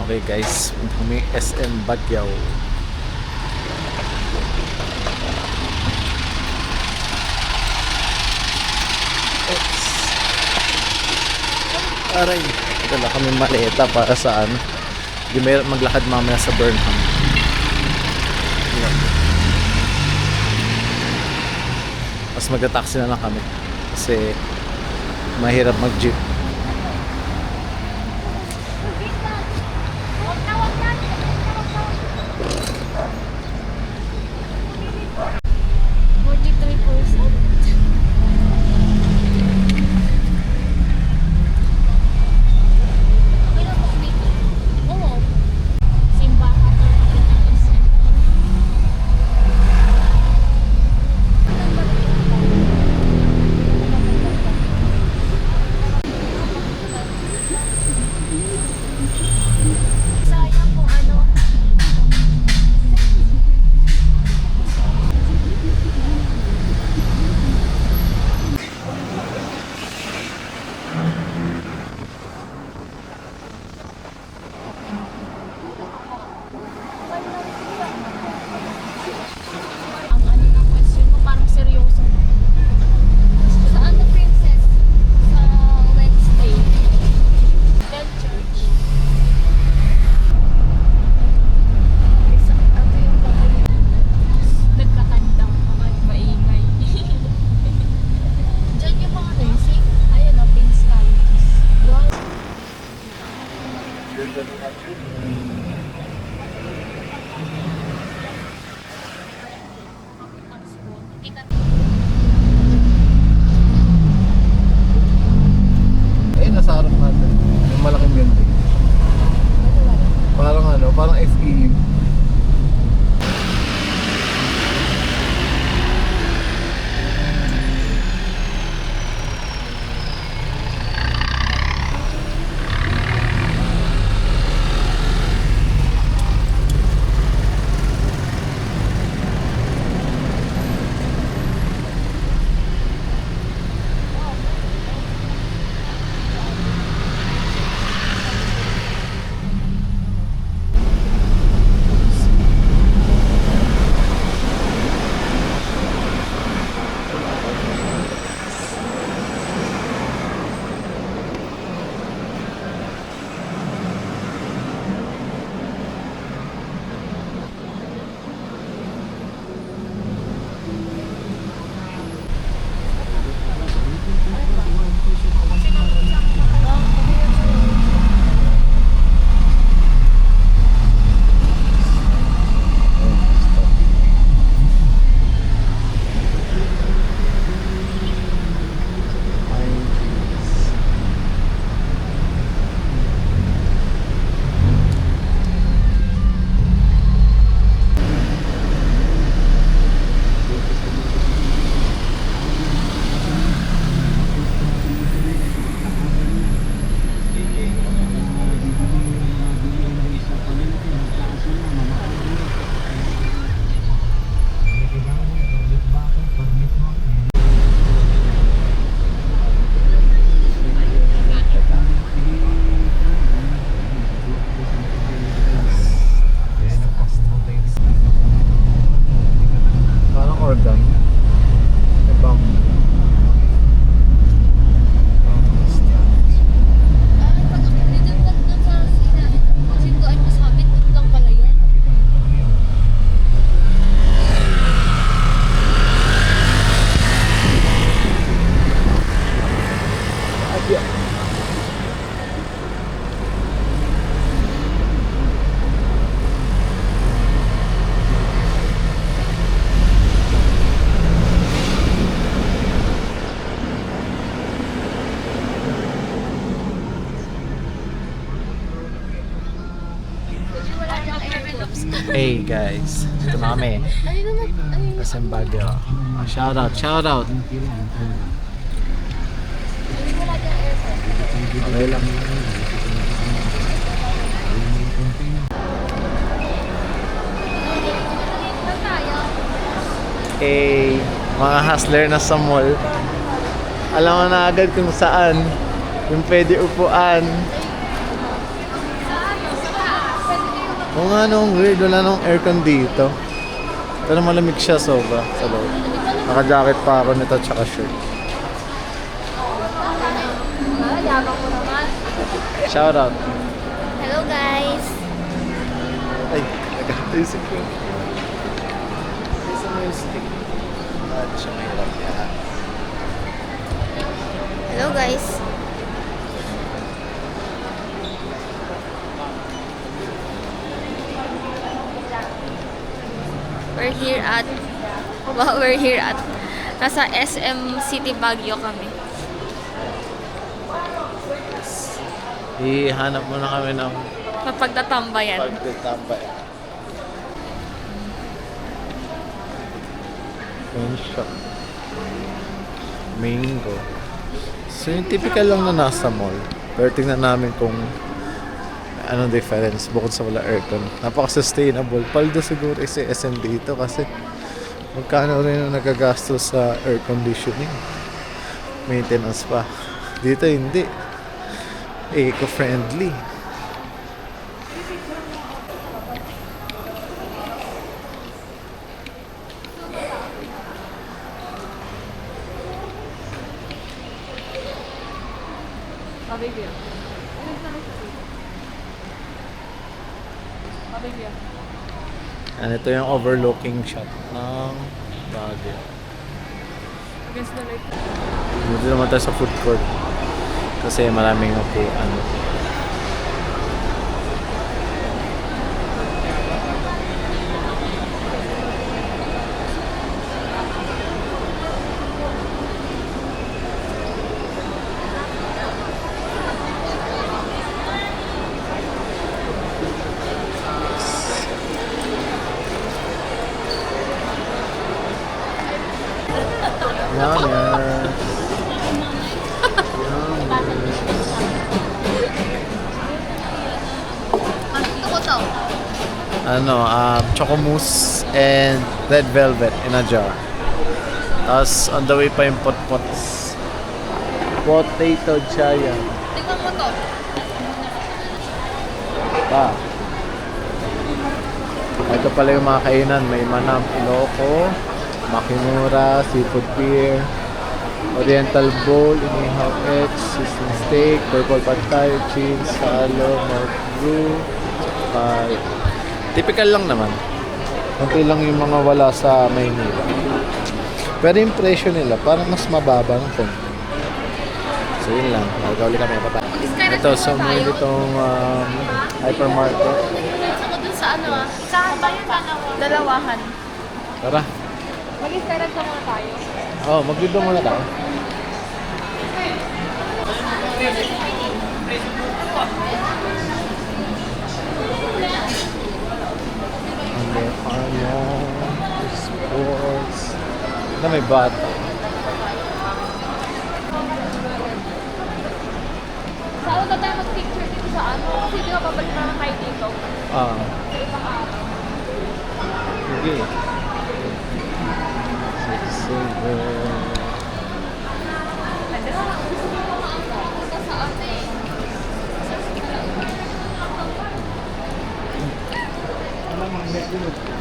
Okay guys, punta kami SM Bagyaw. Oops. Aray, dala kami maleta para saan? Di may maglakad mamaya sa Burnham. Yan. Mas magta-taxi na lang kami kasi mahirap mag-jeep. Nasa harap natin yung malaking building. Parang parang FEU. Hey guys, ito na kami. SM Bagyaw. Shout out, shout out. Okay lang. Hey, mga hustler na sa mall. Alam mo na agad kung saan yung pwede upuan. Kung anong weird, wala nung aircon dito. Pero malamig siya sobra sa loob. Naka-jacket pa ako nito tsaka shirt. Yabang ko naman. Shout out. Hello guys. Ay, nag-isip ko. Isa mo yung stick. Hindi siya mahirap yan. Hello guys. We're here at nasa SM City Baguio kami. Ihanap muna kami ng Mapagtatambayan. pagtatambay. Pen shop. Mango. So yung typical lang na nasa mall. Pero tingnan namin kung anong difference bukod sa wala aircon. Napaka-sustainable. Paldo siguro si SM dito kasi magkano rin ang nagagastos sa air conditioning. Maintenance pa. Dito hindi. Eco-friendly. And ito yung overlooking shot ng Baguio. Dito naman tayo sa food court. Kasi maraming upuan. Yummer. Choco mousse and red velvet in a jar. Tapos on the way pa yung potpots. Potato chaya. Tingnan mo to. Pa. Ito pala yung mga kainan. May manam, iloko, makimura, seafood pier, oriental bowl, inihaw eggs, seasoned steak, purple pad thai, cheese, salo, milk brew, typical lang naman. Kunti lang yung mga wala sa Maynila. Pero yung presyo nila parang mas mababa ng konti. So yun lang. Magkawali kami. Bye-bye. Ito, so may ditong hypermarket. Ako dun sa ano sa dalawahan. Tara. Mag-skyrock ka muna tayo. Oh, mag-video muna tayo. Sports. Na may bata. Saan na tayo mag-picture dito sa ano? Kasi di ba babalik naman tayo dito? Ah. Sa ibang araw. Sige. Silver.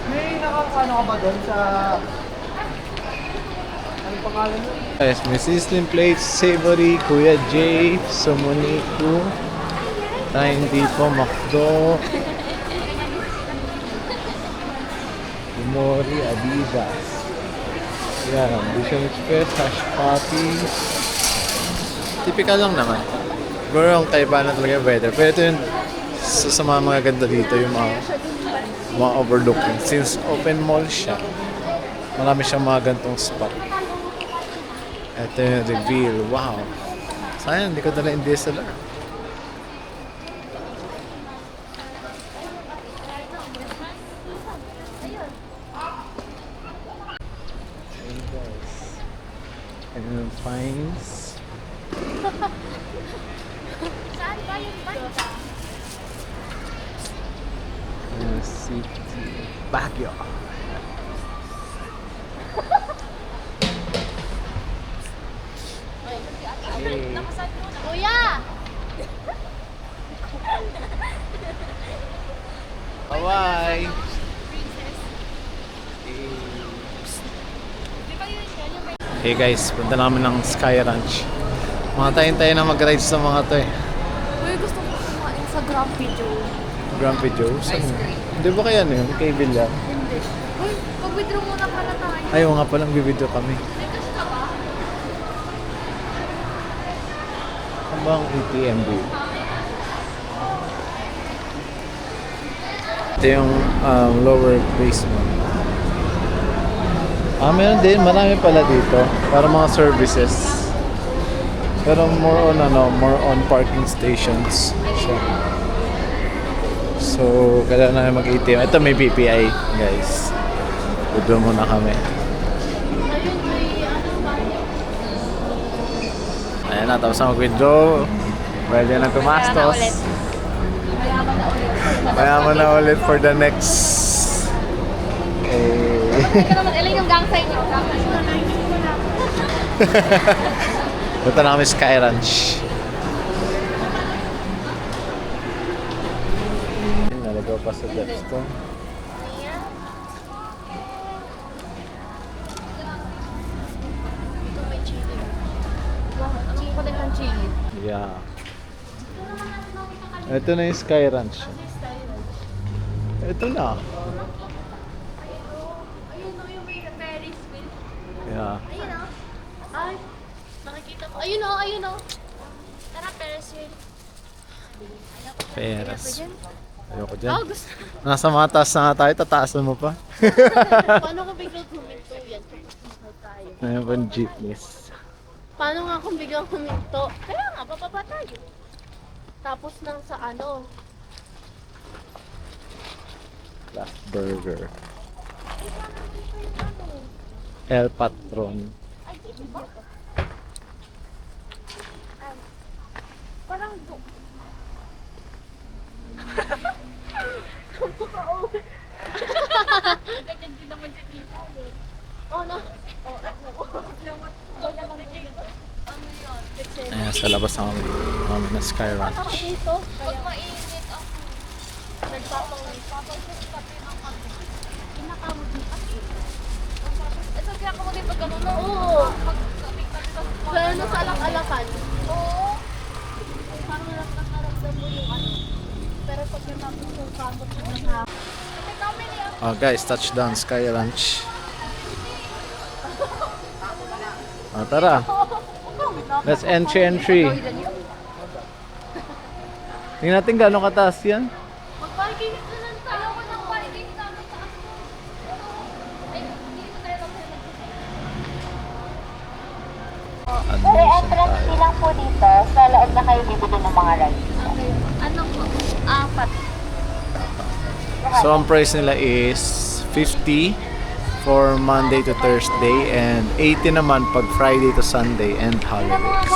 May nakakano ka ba doon sa... Anong pangalan mo? Yes, may sizzling plates, savory, Kuya J, Sumuniku, Time Depot, McDo, Mori, Adidas. Yan, Vision Express, Hash Patty. Typical lang naman. Pero ang kaiba na talaga better. Pero ito yung sa mga ganda dito, yung mga overlooking. Since open mall siya, marami siyang mga gantong spot. Ito yung reveal. Wow. Sayang, hindi ko dala yung DSLR. Hey guys. And finds. Saan ba yung banda? City. Baguio. Kuya! How Bye-bye! Princess. Di ba yun yan? Yung may... Hey guys, punta namin ng Sky Ranch. Mga tayo na mag-ride sa mga to eh. Uy, gusto ko kumain sa Grumpy Joe. Grumpy Joe? Saan? Hindi ba kaya ano yun? Kay Villar? Hindi. Uy, pag-withdraw muna pala tayo. Ayaw nga palang bibidyo kami. May cash ka ba? Saan ba ang ATM dito? Ito yung lower basement. Meron din. Marami pala dito. Para mga services. Pero more on parking stations siya. So, kailangan namin mag-ATM. Ito may BPI, guys. Withdraw muna kami. Ayan na, tapos na mag-withdraw. Pwede na tumastos. Mayaman na ulit. Mayaman na ulit for the next... Teka naman, ilan yung gang sa inyo? Punta na kami Sky Ranch. Nalagaw pa sa Depstone. Ito may chili. Wow, ang kulit ng chili. Yeah. Ito na yung Sky Ranch. Ito na. Ayun o, yung may Ferris wheel. Yeah. Ayun o. Ay, nakikita ko. Ayun o, ayun o. Tara, Ferris wheel. Peras. Ayoko Oh, dyan. gusto. Nasa mataas na nga tayo, tataasan mo pa. Paano kung biglang huminto yan? Tayo. Ayun pa yung jeepneys. Paano nga kung biglang huminto? Kaya nga, bababa tayo. Tapos nang sa ano. Last Burger. El Patron. Ay, dito ba? Parang do. Nagaganda naman siya dito. Oh, no. Oh, ano yun? Ayan, sa labas namin na Sky Ranch. Dito. Pag mainit ako. Nagpapawit. Papawit pati ng kape. Kinakamot mo kasi. Ito kaya ako din pag gano'n. Oo. Kaya ano sa alak-alakan? Oo. Parang nakaramdam mo yung ano. Pero pag natapos yung kamot mo na. Oh guys, touchdown Sky Ranch. Oh, tara. Let's entry. Tingnan natin gaano kataas yan. Mag-parking na lang tayo. Ako ng parking namin sa ako. Ay, dito tayo lang tayo Admission tayo. lang po dito sa loob na kayo bibili ng mga rides. Okay. Ano po? Apat. So ang price nila is 50 for Monday to Thursday and 80 naman pag Friday to Sunday and holidays.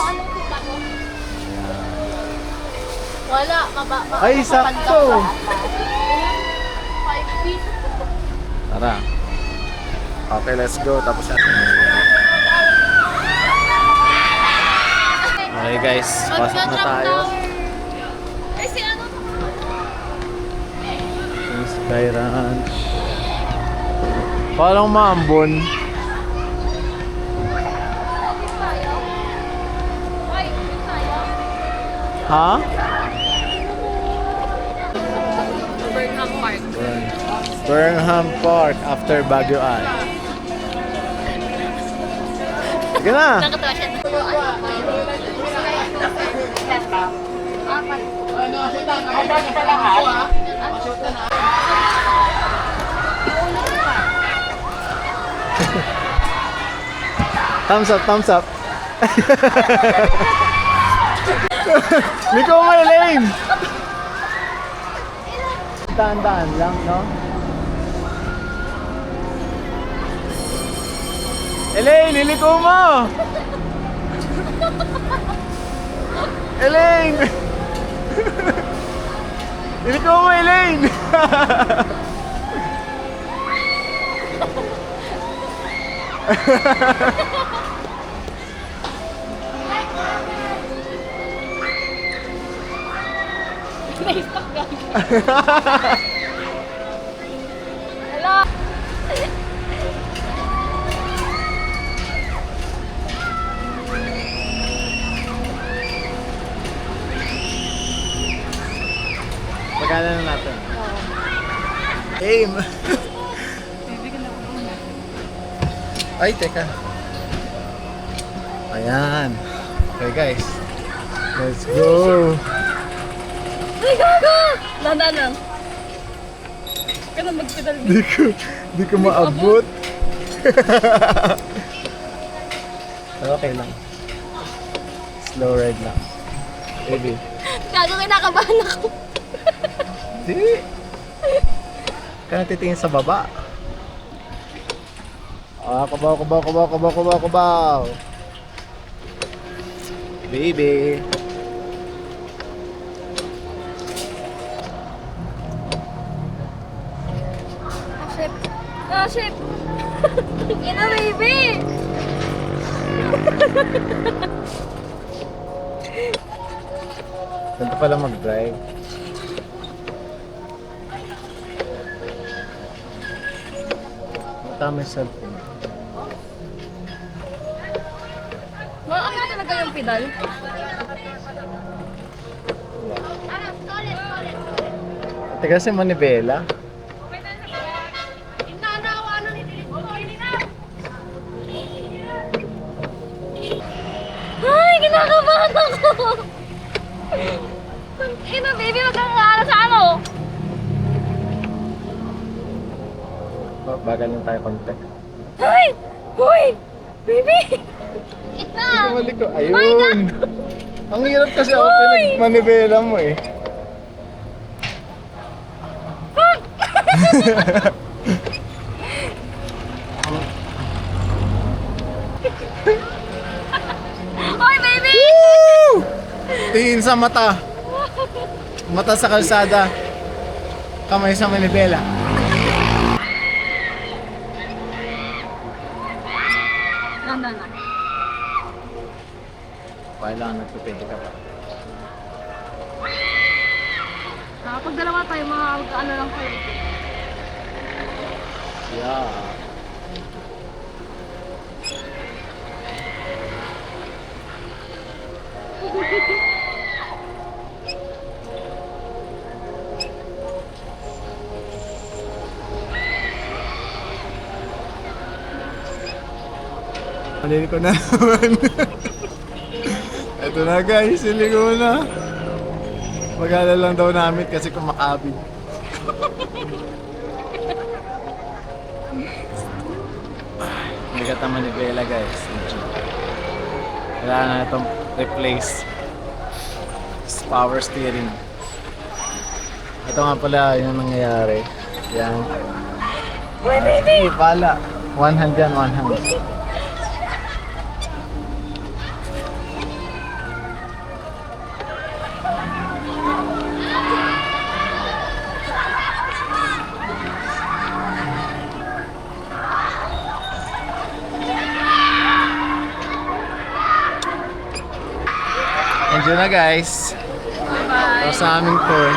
Wala. Ay, sakto! 5 feet. Tara. Okay, let's go. Tapos na. Okay guys, pasok na tayo. Ay, si ano? Yung Sky Ranch. Parang maambon. Tayo. Ay, tayo. Ha? Burnham Park. Burnham Park after Baguioan. Sige na! Nakatawa siya. Pero ano po yun? Apat. Thumbs up, thumbs up. Liko mo, Elaine! Daan-daan lang, no? Elaine, iliko mo! Elaine! Iliko mo, Elaine! Stop! Pagkala na natin. Aim! Ay, teka. Ayan. Okay guys. Let's go! Ay, gago! Landanan. Ka na magpedal. Di ko maabot. Pero okay lang. Slow ride lang. Baby. Gago, kinakabahan ako. Di. Ka titingin sa baba. Ah, kabaw. Baby. Ah, shit. Ah, shit. Ina, baby! Ganito pala mag-drive. Tama yung cellphone. Ano na talaga yung pedal? Ate kasi manibela. Ay, kinakabahan ako! Ina, baby, magkakaala sa ano? Bagal lang tayo konti. Ay! Hoy! Baby! Ina! Bumalik ko. Ayun! Ang hirap kasi ako pinagmanibela mo eh. Hoy, baby! Tingin sa mata. Mata sa kalsada. Kamay sa manibela. Nanda na. Kailangan nagpipili ka pa. Pag dalawa tayo, mga ano lang kayo. Yeah. Malili ko na naman. Ito na guys, hili ko na. Mag-alala lang daw namin kasi kumakabig. Hindi ka tama ni Bella guys. Kailangan na itong replace. Power steering. Ito nga pala yung nangyayari. Yan. Hoy, baby! Pala. One hand yan, one hand. Enjoy na guys. Bye! Ito sa aming tour.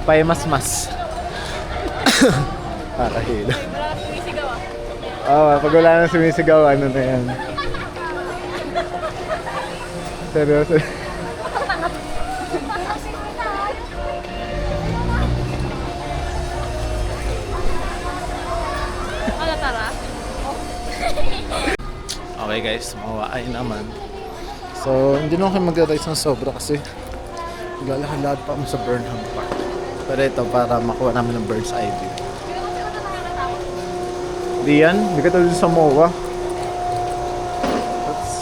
Paimas-mas. Kakahilo. Wala ka sumisigaw ah. Oo, pag wala nang sumisigaw, ano na yan. Seryoso. Ano, tara? Okay guys, mawaay naman. So, hindi naman kayo mag-rise ng sobra kasi maglalakad pa kami sa Burnham Park. Pero ito, para makuha namin ng bird's eye view. Di yan, hindi ka tulad sa MOA. Oops.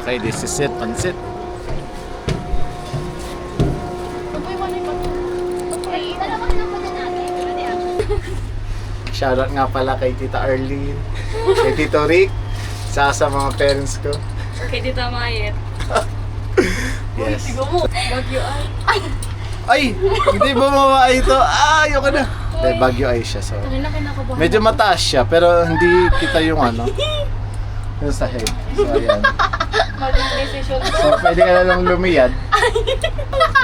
Okay, this is it, pansit. Shoutout nga pala kay Tita Arlene, kay Tito Rick, sa mga parents ko. Okay, dito Mayet. Yes. Sigaw mo. Bagyo ay. Ay! Ay! Hindi bumaba ito. Ah, ayoko na. Hindi, Baguio ay siya. So, Kanina kinakabahan. medyo mataas siya, pero hindi kita yung ano. Yung sa head. So, ayan. Maling decision. So, pwede ka na lang lumiyad.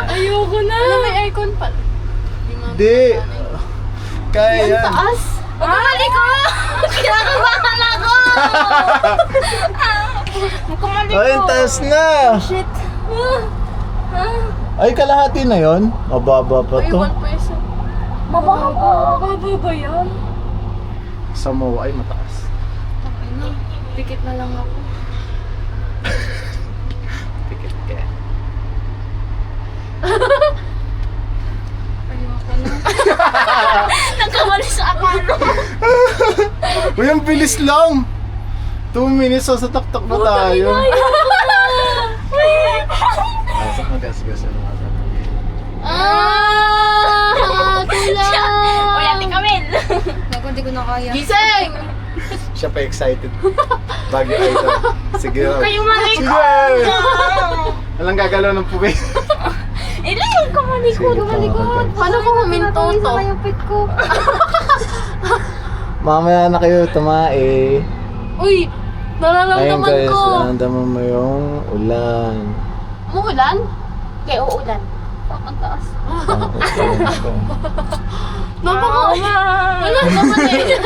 Ayoko na. Ano, may aircon pa? Hindi. Kaya yan. Taas. Kumali ko! Kinakabahan ako! Kumali ko. Ay, taas na. Shit. Ay, kalahati na yon. Mababa pa Ay, to. 1 peso. Mababa. Mababa ba yan? Sa MOA ay mataas. Ano? Pikit na lang ako. Pikit ka. Ayoko na. Nagkamali sa akala. Uy, ang bilis lang. 2 minutes so sa taktak na tayo. Pasok mo gas-gas yung mga sasabihin. Kulang! Uy, Ate Camille! Naku, hindi ko na kaya. Gising! Siya pa excited. Baguio idol. Sige. Kayo malikot! Sige! Walang gagalaw ng puwi. Ilayin ko malikot! Malikot. Paano ko huminto to? ko. Mamaya na kayo tumae. Uy! Ayun Nararamdaman guys, ko. nararamdaman mo yung ulan. Umuulan? Kaya uulan. Fuck, ang taas. Napaka. Napaka. Wala naman eh.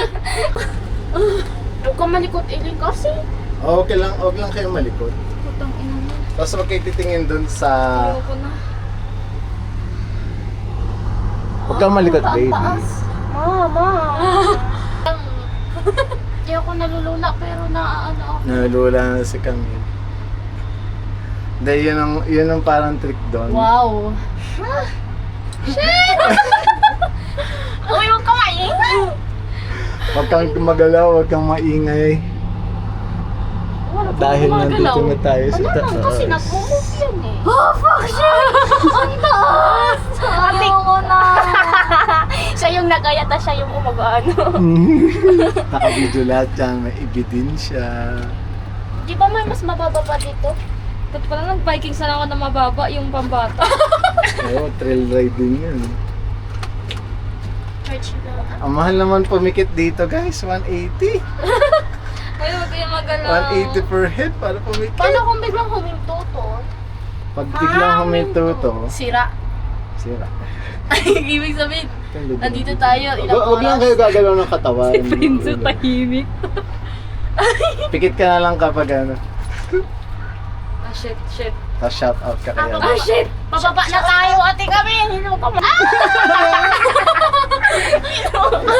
Huwag ka malikot, Eileen, kasi. Okay lang kayo malikot. Putang ina mo. Tapos huwag kayo titingin dun sa... Ayoko na. Huwag kang malikot, baby. Mama! Hindi ako nalulula, pero naaano ako. Nalula na si Camille. Hindi, yun ang parang trick doon. Wow. Uy, huwag ka maingay! Huwag kang magalaw, huwag kang maingay. Dahil nandito na tayo sa Wala lang, kasi taas. nag-move yan eh. Oh, fuck shit! Ang taas! Ayoko na. Siya yung nagayata, siya yung umagaano. Naka-video lahat yan, may ebidensya. Di ba may mas mababa pa dito? Ba't pala nag-Vikings na lang ako na mababa yung pambata? Oo, trail riding yun. Church na. Ang mahal naman pumikit dito guys, 180. Ay, huwag kayo magalaw. 180 per head para pumikit. Paano kung biglang huminto to? Pag biglang huminto to, Sira. sira. Ibig sabihin, nandito tayo, ilang Huwag lang kayo gagalaw ng katawan. Prince tahimik. Pikit ka na lang kapag ano. Ah, shit. Tapos shout out ka kaya. Ah, shit! Pababa na tayo, Ate Camille! Hindi mo ka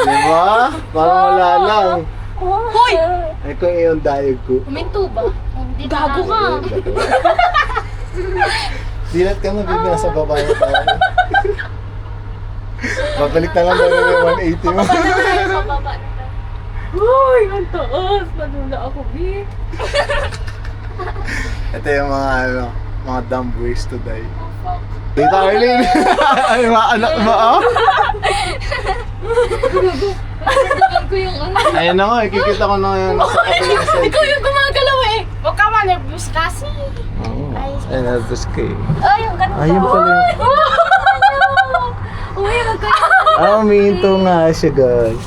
Diba? Parang wala lang. Hoy! Ay kung iyong dayog ko. Huminto ba? Hindi Gago ka! Dilat ka na, baby. Nasa baba na tayo. Babalik na lang daw yung 180 mo. Pababa na tayo. Hoy! Ang taas! Nalula ako, B. Ito yung mga dumb ways to die. Dito, Arlene! Ay, mga anak mo, oh! Nagdagan ko yung ano. Ayun na nga, ikikita ko na yun sa kapilang side. Ikaw yung gumagalaw eh! Huwag ka ma-nervous kasi. Oo. Ay, nervous ka eh. Ay, yung ganun. Ayun pala yun. Uy, wag kayo. Ah, umihinto nga siya, guys.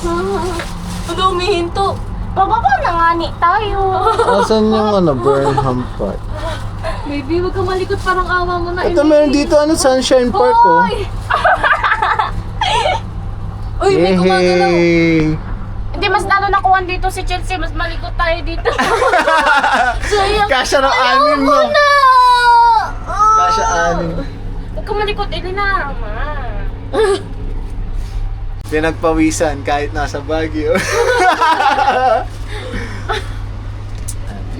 Ano umihinto? Pababa na nga ni tayo. Asan yung Burnham Park? Baby, wag kang malikot, parang awa mo na. Ito meron dito, Sunshine Park, oh. Uy, may gumagalaw. Yehey! Hindi, mas lalo nakuhan dito si Chelsea. Mas malikot tayo dito. Sayang. Kasya ng anim, no? Kasya anim. Huwag ka malikot, Elena. Pinagpawisan kahit nasa Baguio.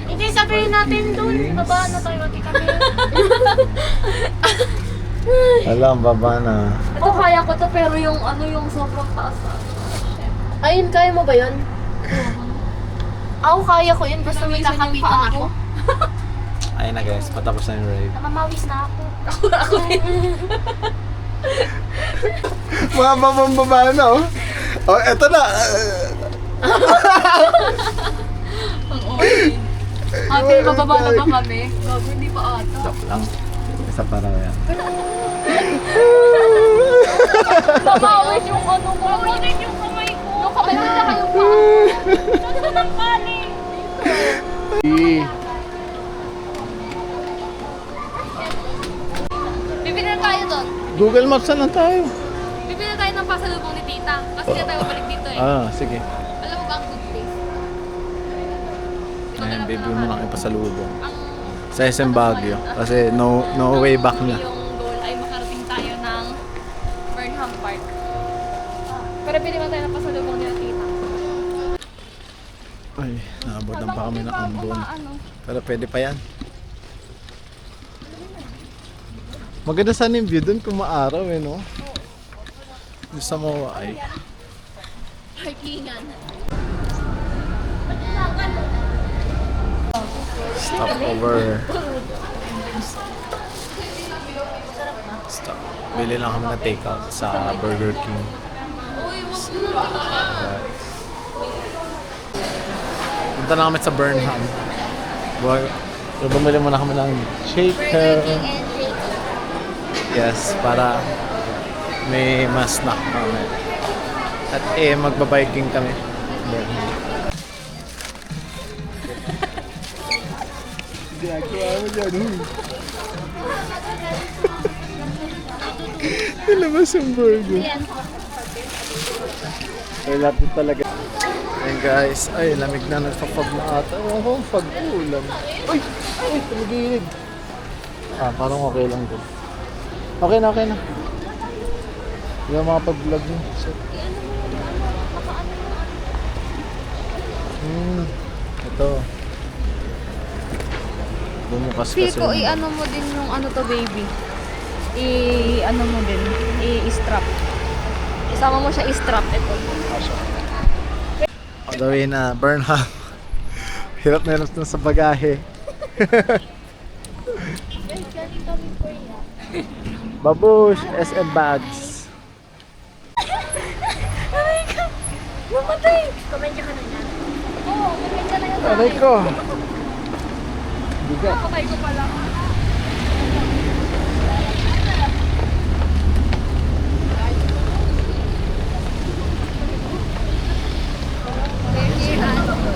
Hindi, sabihin natin doon. Baba na tayo, Ate Camille. Alam, baba na. Ito kaya ko to, pero yung sobrang taas. Ayun, kaya mo ba yun? Ako kaya ko yun, basta may kakapitan ako. Ayun na guys, patapos na yung ride. Namamawis na ako. Ako din. Mga babang-baba na, oh. Oh, eto na. Ate, bababa na ba kami? Gago, hindi pa ata. Stop lang. Isa para yan. Nakawit yung ano mo. Kawitin yung kamay ko. Yung kamay mo na kayo pa. Saan ang kaling? Bibili na tayo doon. Google Maps na lang tayo. Bibili na tayo ng pasalubong ni tita. Kasi hindi na tayo balik dito eh. Ah, sige. Alam mo ba ang good place? Ayun, baby mo lang ipasalubong. Ang Sa SM Baguio. Kasi no way back na. Yung goal ay makarating tayo ng Burnham Park. Pero pili mo tayo ng pasalubong ni tita. Ay, naabutan pa kami ng ambon. Ano? Pero pwede pa yan. Maganda sana yung view dun kung maaraw eh, no? Yung sa Mawai. Hikingan. Stopover. Stop. Bili lang kami ng takeout sa Burger King. Uy, wag mo na. Punta na kami sa Burnham. Bumili muna kami ng shaker. Yes, para may mas snack kami. At magbabiking kami. Burnham. Ginagawa mo dyan, huy. Nilabas yung burger. Ay, lapit talaga. Ayun guys, ay lamig na, nagpa-fog na ata. Ewan ko, fog ulam. Uy! Ay, tumigilid. Ah, parang okay lang din. Okay na, okay na. Hindi na makapag-vlog niyo. So, ito. Bumukas Feel kasi. ko, i-ano mo din yung ano to, baby. I-ano mo din. I-strap. Isama mo siya i-strap. Ito. On the way na Burnham. Hirap na sa bagahe. Babush, SM Bags. Mamatay! Komensya ka na yan. Oo, komensya na yan. Aray ko. Bigat. Kapatay ko pala.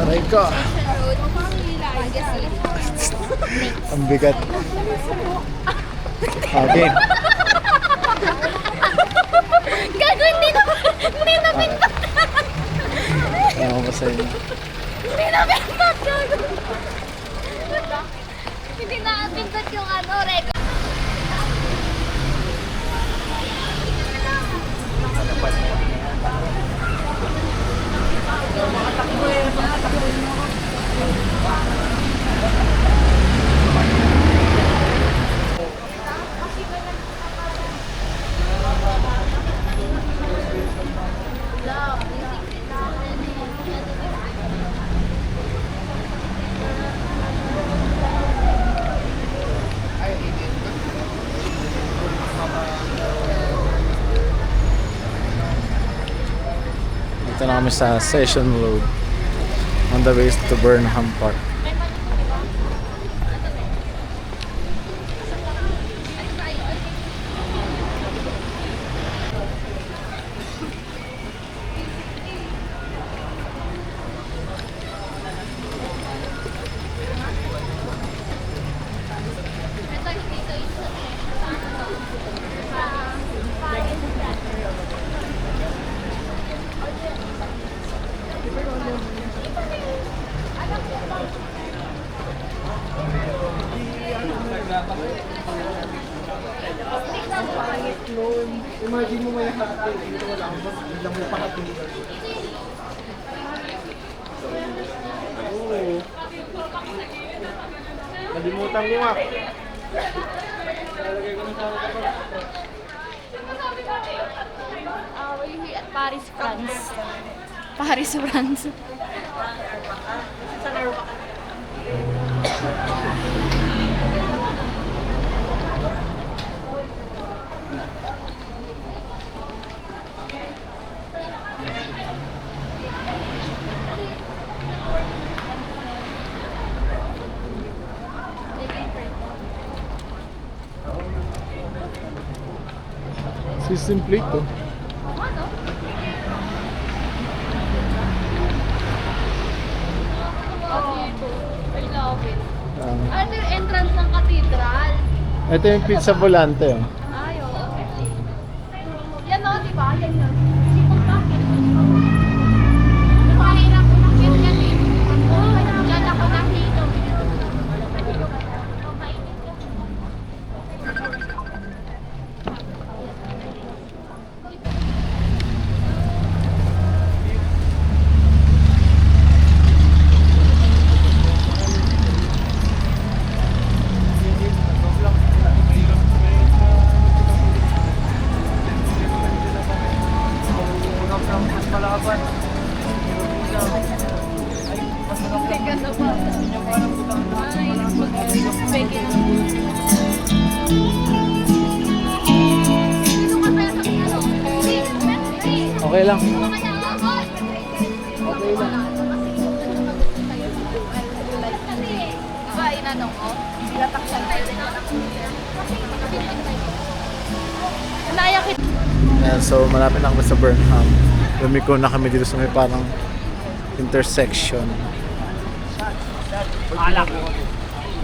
Aray ko. Ang bigat. Okay. Gago, hindi na pintat. Ano ko sa inyo? Hindi na pintat, gago. Hindi na pintat yung ano, record. Dito na kami sa Session Road. On the way to Burnham Park. Imagine mo may hati, dito wala akong bas, biglang mo pakating. Oo. Nalimutan ko nga. Lalagay ko na sa We're here at Paris, France. Paris, France. System plate to. Ito yung pizza volante. Oh. Ay, oo. Yan o, di ba? Yan yun. Sipag bakit? Mahirap ko lang yan yan eh. Oo, dyan ako nakito. Teka na ba? Ay, pwede na. Dito ka tayo sa ano? Okay lang. Okay lang. Diba, inanong ko? Sinataksan tayo din ako. Naayakit. Ayan, so malapit na kami sa Burnham. Lumiko na kami dito sa may parang intersection.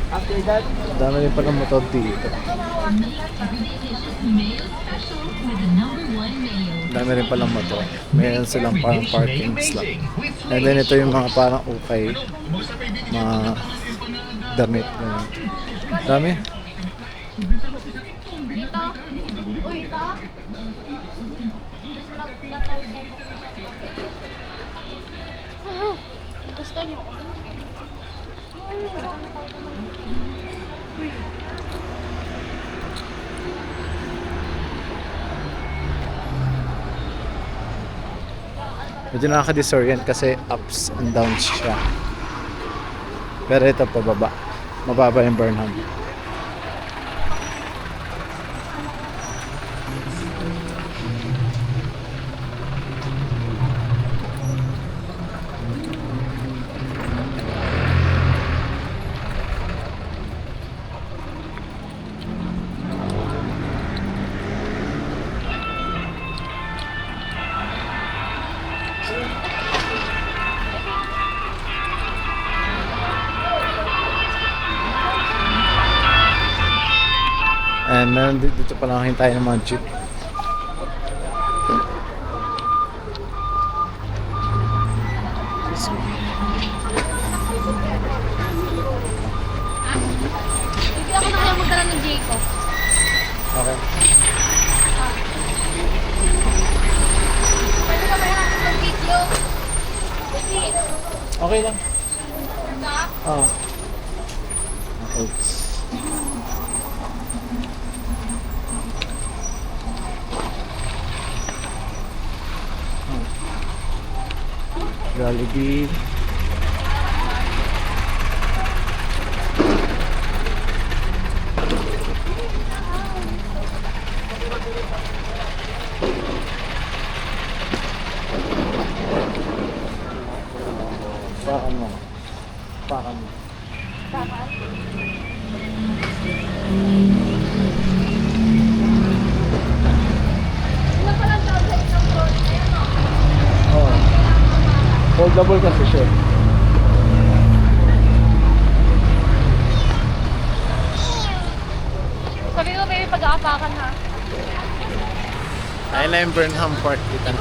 After that, Dami rin pa ng motor dito. Dami rin palang motor. Mayroon silang parang parking slot. And then ito yung mga parang ukay. Mga damit. Ganun. Dami. Dito. Uy, ito. Gusto niyo? Medyo nakaka-disorient kasi ups and downs siya. Pero ito pababa. Mababa yung Burnham. And meron dito pa lang tayo ng mga jeep. Hindi ako na kaya magdala ng Jacob. Okay. Pwede ka ba natin mag-video? Kasi, Okay lang. stop. Oh. Oops. Jollibee. Pakan mo. Pakan mo. Ano pa lang daw sa isang floor na yan, no? Oh. Foldable kasi siya. Sabi ko, baby, pag-aapakan ha. Ayun na yung Burnham Park. Kita na.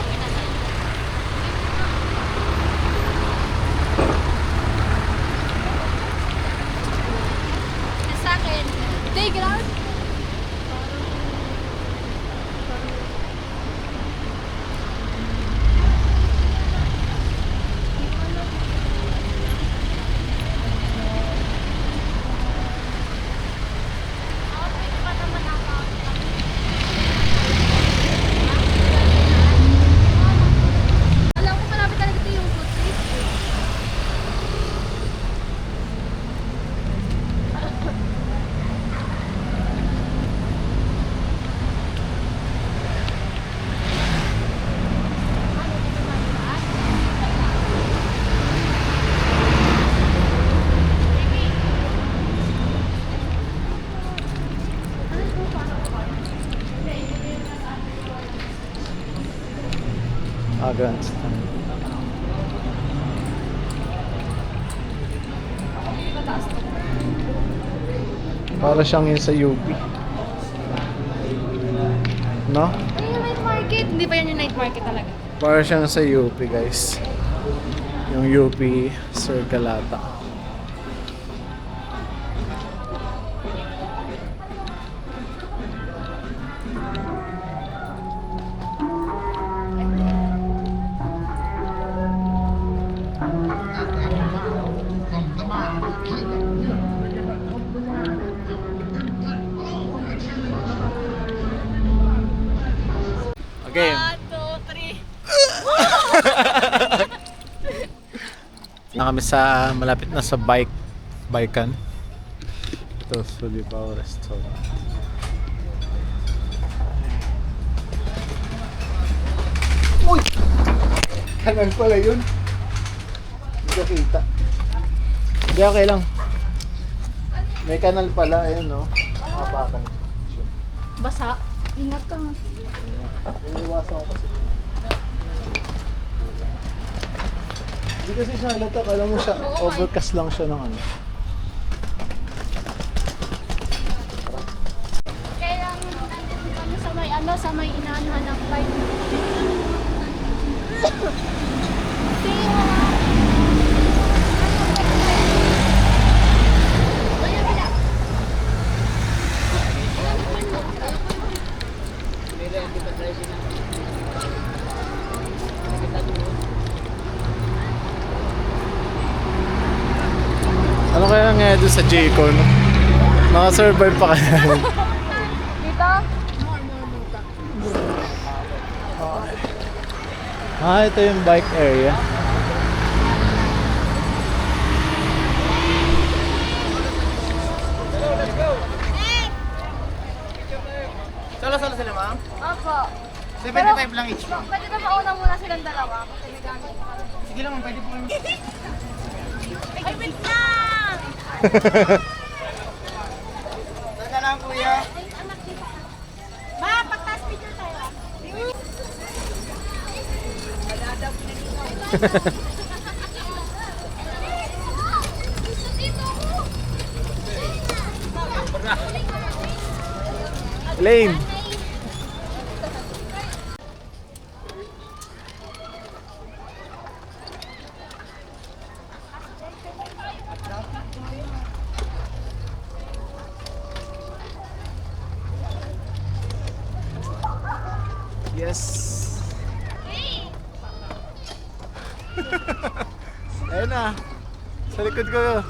Sa akin, playground. Alam ko malapit talaga ito yung food street. Ganun. Para siyang yun sa UP. no? Ay, yung night market. Hindi pa yan yung night market talaga. Para siyang sa UP, guys. Yung UP Sir Galata. Okay. 1, 2, 3. Na kami sa malapit na sa Baikan. Ito, Sulibao Restaurant. Uy! Kanal pala yun. Hindi ko kita. Hindi, okay lang. May kanal pala, ayun no. Nakapakan. Basa. Ingat ka. Iniwasan ko kasi. Hindi kasi siya halata, kala mo siya, overcast lang siya ng ano. Kaya sa may inaanhan ng flight. Ano kaya nangyayari doon sa J-Con? Nakasurvive pa kaya yun? Dito? Ito yung bike area. Salo-salo sila, ma'am? Opo. 75 lang each, ma'am. Pwede na mauna muna silang dalawa. Kasi may gamit pa. Sige lang, ma'am. Pwede po kami. Ay, wait lang! Tanda lang, kuya. Ma, pagtas picture tayo. Lane! Yes! Ayun na! Sa likod ko!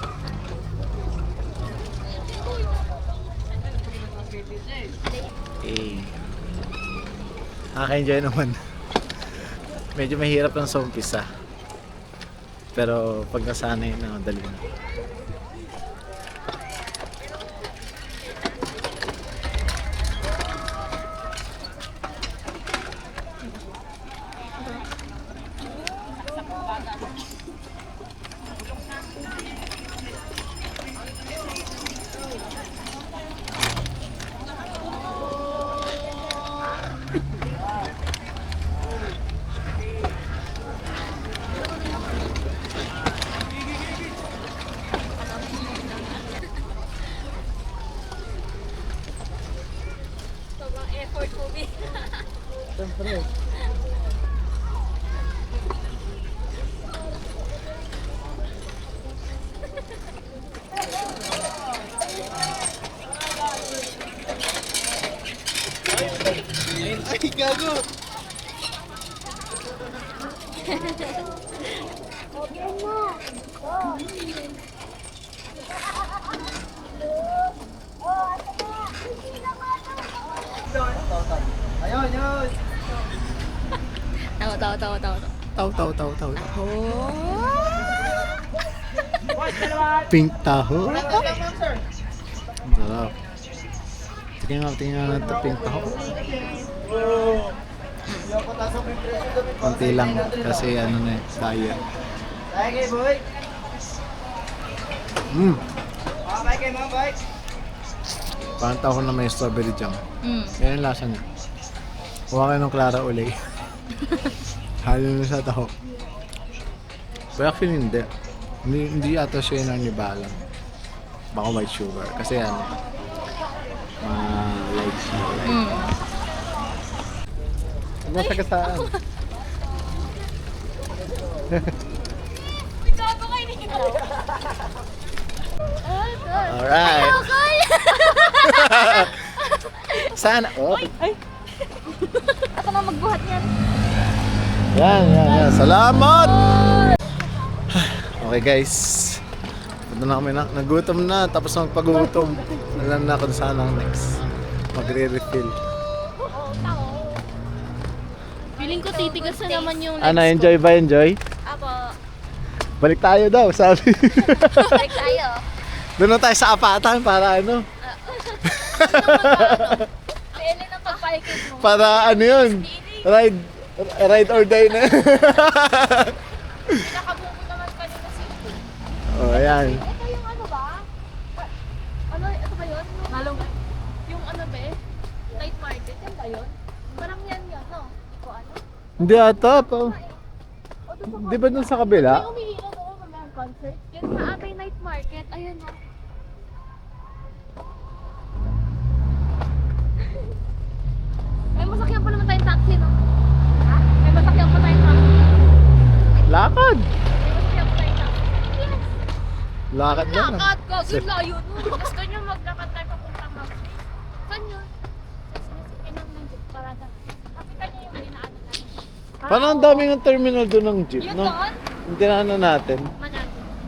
Eh, nakaka-enjoy naman. Medyo mahirap lang sa umpisa. Pero pag nasanay na, dali na. Sobrang effort ko, B. Siyempre. Ay, gago! Ayun, yun! Tawa. Taw. Pink taho. Sarap. Tingnan nga ito, pink taho. Konti lang kasi ano na diet. Tayo kay boy! Bye kay ma'am, bye! Parang taho na may strawberry jam. Yan ang lasa niya. Huwag kayo ng Clara Olay. Halo na sa taho. Pero actually hindi. Hindi ata siya yun ang nibalang. Baka white sugar. Kasi ano, light sugar. Huwag mo sagasaan. Gago kayo dito. Ay, God. Alright. Okay. Sana. Oh. Ako na magbuhat yan. Yan. Salamat! Okay guys. Punta na kami na. Nagutom na. Tapos magpagutom. Alam na kung saan ang next. Magre-refill. Feeling ko titigas na naman yung Ano, enjoy ba? Enjoy? Apo. Balik tayo daw, sabi. Balik tayo. Doon na tayo sa apatan para ano? Pili ng pagpalikid mo. Para ano yun? Ride or die na. Pinakabuko naman kanina si Oh, ayan. Ito yung ano ba? Ano, ito ba yun? Nalong, yung ano ba? Night market, yan ba yun? Parang yan, no? O ano? Hindi ata pa. O doon sa Di ba dun sa kabila? may umiilaw doon, may concert. Yan sa atay night market, ayun o. May masakyan pa naman tayong taxi, no? Ha? May masakyan pa tayong taxi. Lakad. May masakyan pa tayong taxi. Yes! Lakad na. Lakad ka, yun layo nun. Gusto nyo maglakad tayo papuntang house. Saan yun? Sa pinang ng jeep, parada. Nakita nyo yung inaano natin. Parang ang dami ng terminal doon ng jeep, Yun no? doon? Hindi na natin. Manalo.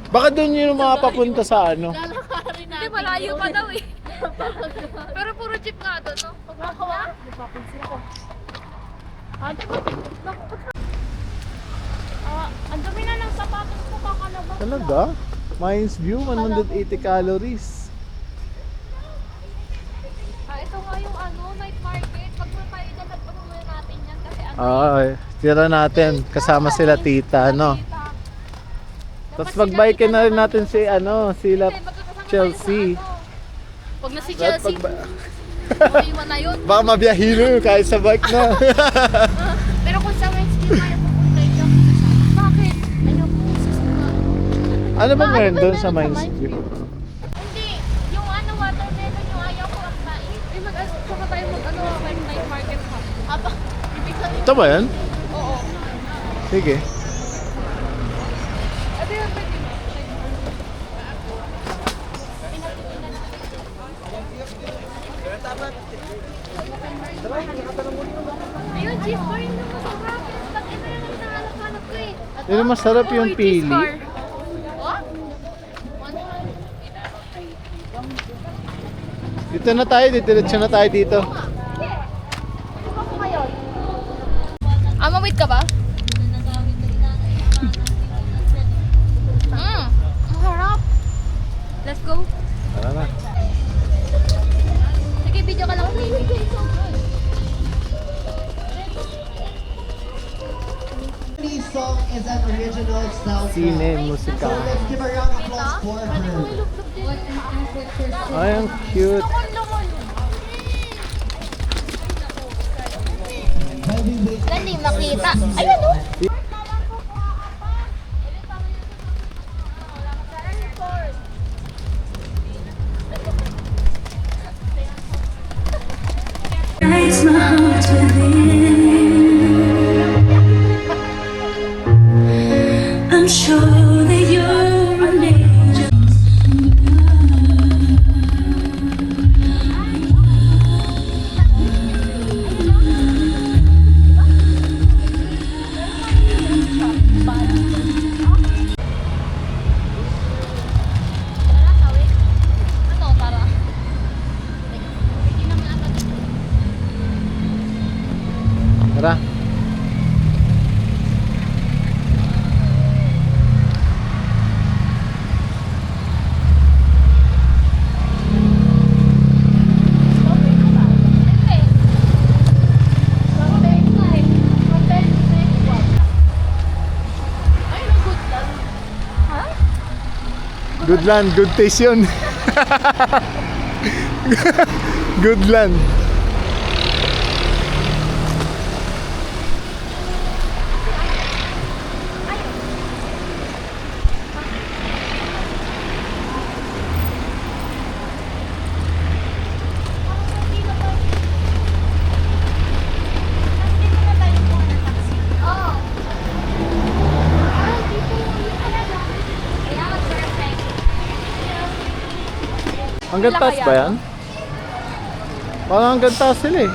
Baka doon yung mga papunta sa ano. Lalakarin natin. Hindi, malayo pa daw eh. Pero puro jeep nga doon, no? Pagkakawa? Napapansin ako. Ang dami na ng sapatos ko kakalabas. Talaga? Mines View, 180 calories. Ito nga yung ano, night market. Pag may tayo dyan, nagpatuloy natin yan kasi ano. Tira natin. Kasama sila tita, no? Tapos pag-bike na rin natin si, ano, sila Chelsea. Pag na si At Chelsea, iwan na yun. Baka mabiyahilo yun kahit sa bike na. Pero kung sa Wednesday, kaya pupunta yun. Bakit? Ano po, susunod? Ano ba Ano meron ba doon sa meron Mines sa View? Hindi. Yung ano, watermelon yung ayaw ko aktain. Eh, mag-asok tayo mag-ano, night market ha. Aba, ibig sabihin. Ito ba yan? Oo. Sige. Ito yung pwede mo. Ayun, cheese bar yung masarap. Pag ito yung nagnahanap-hanap ko eh. Yun ang masarap yung pili. Oh? Dito na tayo, diretso na tayo dito. Wait ka ba? Ang harap. Let's go. Tara na. Sige, video ka lang, baby. This song is an original soundtrack. Sine, So musika. let's give a round of applause for her. Ay, ang cute. Hindi makita. Ayan o. Breaks my heart within. I'm sure that you're an angel. Tara, tawid. Ano, tara? Hindi naman ata dito. Tara. Good land, good taste yun. Good land. Hanggang Ilan taas kaya ba to? yan? Parang hanggang taas sila eh.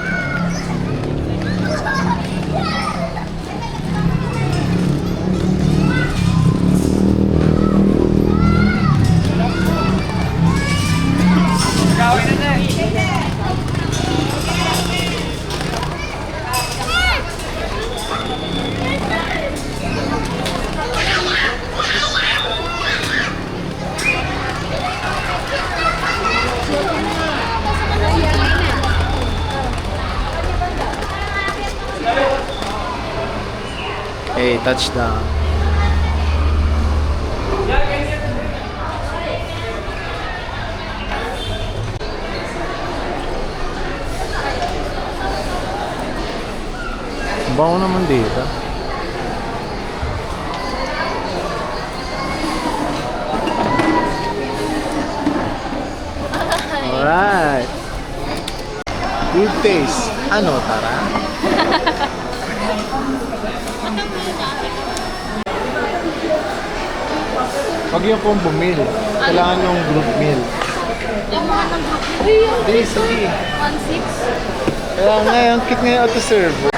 Hey, touchdown. Ang bango naman dito. Alright. Good taste. Ano, tara? Pag yung combo meal, kailangan yung group meal. Yung mga nag-group. Uy, yung Hindi, sige. 1.6. Kaya nga, yung kit ngayon auto-serve.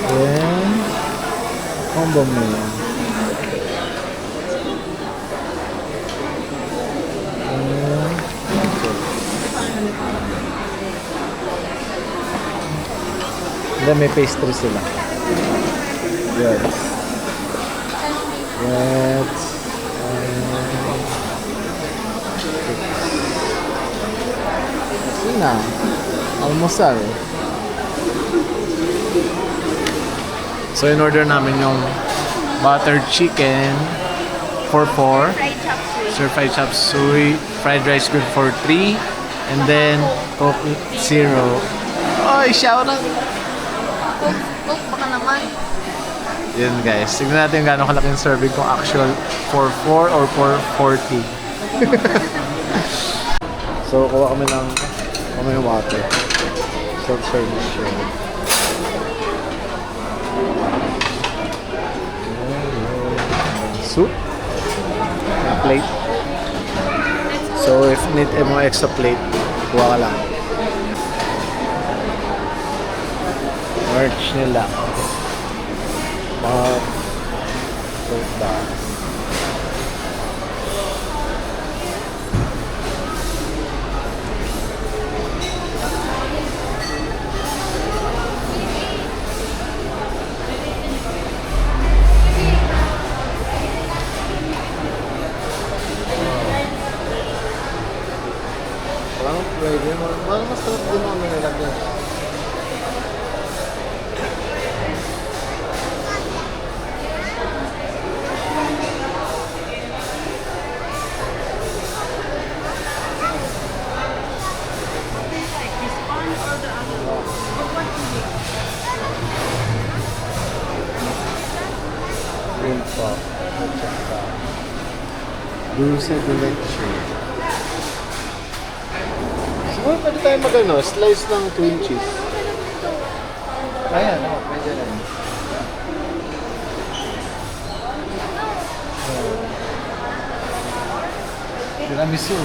Then, combo meal. Then may pastry sila. Yes. Yes. Sina. Almusal. So in order namin yung buttered chicken for 4, stir-fried chop suey, fried rice good for 3, and then Coke Zero. Oy, shout out! Cook, baka naman. Yun guys, tignan natin gaano kalaki yung serving kung actual for 4 or for 40. So kuha kami ng water. Self-service siya. Soup. Na plate. So if need mo extra plate, kuha ka lang. Merch nila. Mga soda. Parang pwede. Parang masarap din ang nilagyan. Green pop. At saka dulce de leche. Siguro pwede tayo mag-ano, slice ng cream cheese. Ayan, oo, pwede rin. Tiramisu.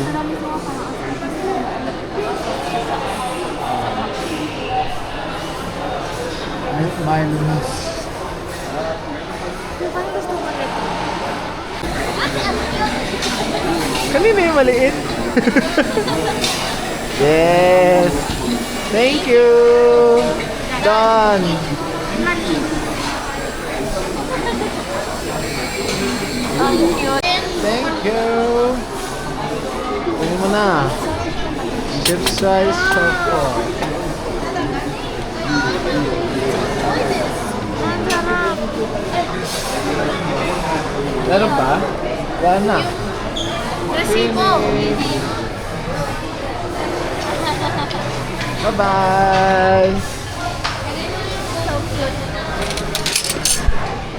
Mayonnaise. Kanina yung maliit. Yes. Thank you. Done. Thank you. Kunin mo na. Chip size chocolate. Meron pa? Wala na. Resibo. Bye-bye!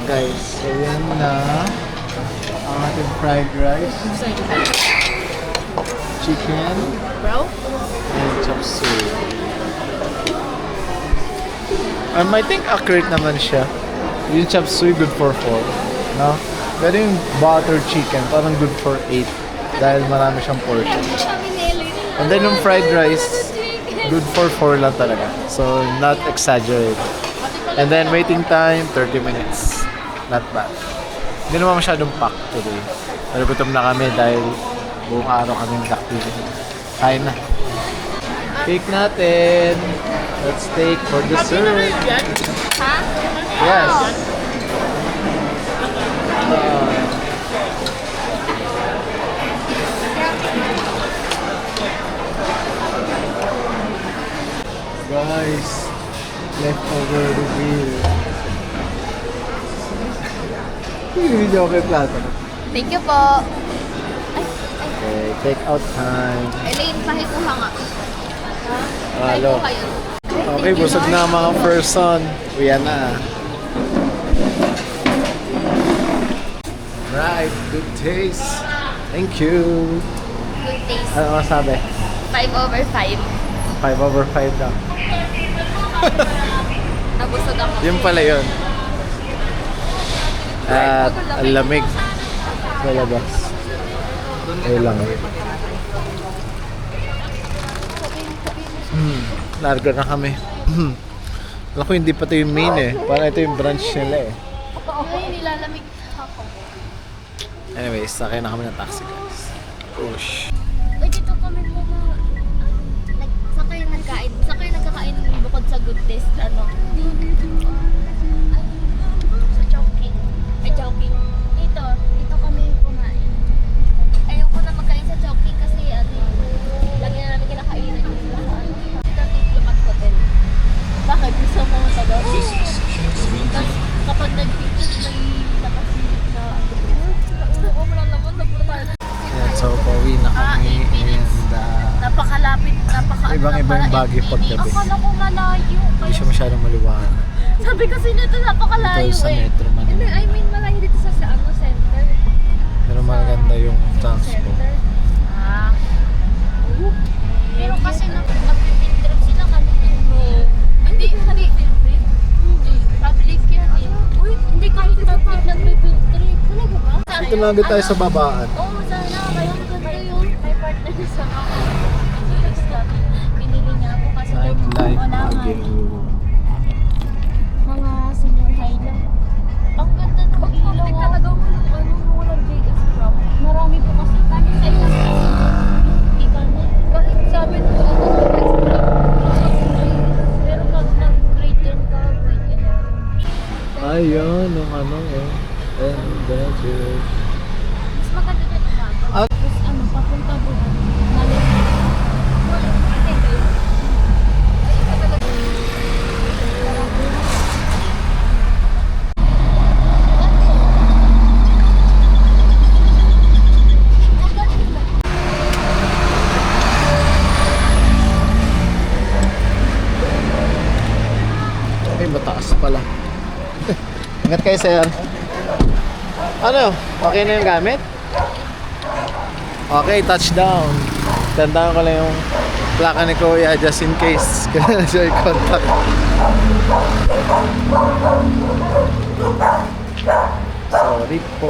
Guys, so yan na. fried rice, chicken, Bro? and chop suey. I think accurate naman siya. Yung chop suey good for 4. No? Pero yung butter chicken parang good for 8. Dahil marami siyang portion. And then yung fried rice, good for 4 lang talaga. So, not exaggerated. And then waiting time, 30 minutes. Not bad. Hindi naman masyadong packed today. Pero gutom na kami dahil buong araw kami activity. Kain na. Cake natin. Let's take for dessert. Ha? Yes. Guys, leftover reveal. Hindi ako kay plato. Thank you po. Okay, take out time. Elaine, pakikuha nga. Halo. Pakikuha yun. Okay, busog na mga person. Uyan na. Right, good taste. Thank you. Good taste. Ano masabi? 5/5. 5/5 lang. Nabusog ako. Yun pala yun. At ang lamig sa labas. Ayun lang. Largo na kami. Alam ko hindi pa ito yung main eh. Parang ito yung branch nila eh. Ay, nilalamig ako. Anyways, sakay na kami ng taxi guys. Push. Uy, dito kami muna. Saan kayo nagkain? Saan kayo nagkakain bukod sa good taste? Ano? Sa Chowking. Ay, Chowking. Dito kami kumain. Ayoko na magkain sa Chowking kasi lagi na namin kinakain. Dito ang Diplomat Hotel. Bakit? Gusto mo sa doon? Tapos kapag nag-picture, may nakasilip na oo, wala naman. Nagpunta tayo. Yan, so pauwi na kami and Napakalapit, ibang-iba yung Baguio paggabi. Akala ko malayo. Hindi siya masyadong maliwanag. Sabi kasi nito napakalayo Ito sa eh. Metro Hindi, Manila. I mean malayo dito sa ano, center. Pero maganda yung transport. Center. Ah. Pero kasi nag-field trip sila kanina. Hindi, hindi. Public yan eh. Uy, hindi kahit public nag-field trip. Talaga ba? Dito na agad tayo sa babaan. Oo, sana. Kaya maganda yun. May partner sa ako. Binili niya ako kasi Nightlife wala nga. Baguio. Mga senior high lang. Ang ganda ng ilaw. Ang talaga mo yung walang JS Prom. Marami po kasi tayo sa ilang iba na. Kahit sabi ko pero pag nag-grade 10 ka, grade 11. Ayun, yung ano eh. And that's it. Mas maganda dyan ang bago. Ah. Tapos ano, papunta doon. Nalit. Ay, mataas pala. Ingat kayo, sir. Ano? Okay na yung gamit? Okay, touchdown. Tandaan ko lang yung plaka ni Kuya just in case. Kailangan siya i-contact. Sorry po.